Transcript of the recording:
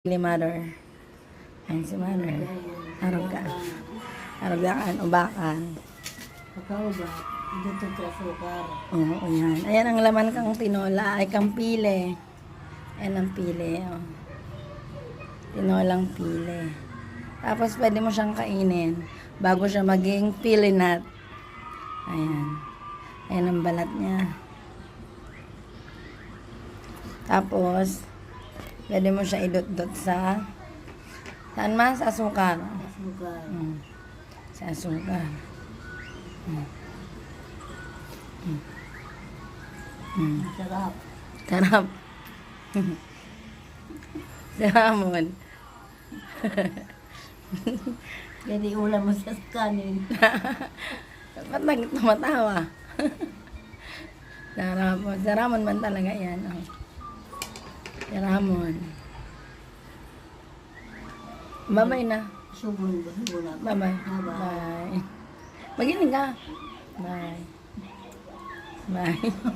Mother. Ayan si Mother. Aruga. Arugaan, ubakan. Kakauba, dito sa sukar. Oo, yan. Ayan ang laman kang tinola. Ay, kang pile. Ayan ang pile. Oh. Tinolang pile. Tapos, pwede mo siyang kainin bago siya maging pili nut. Ayan. Ayan ang balat niya. Tapos, pwede mo siya idot-dot sa saan man? Sa asukar. Sukar. Sa asukar. Sarap. Sarap. Saramon. Pwede ulam mo sa kanin. Ba't tumatawa? Saramon. Saramon man talaga yan. Oh. Saramon. Bye-bye na. Subon ba? Wala pa. Bye-bye. Bye-bye. Bye. Maginig ka. Bye. Bye.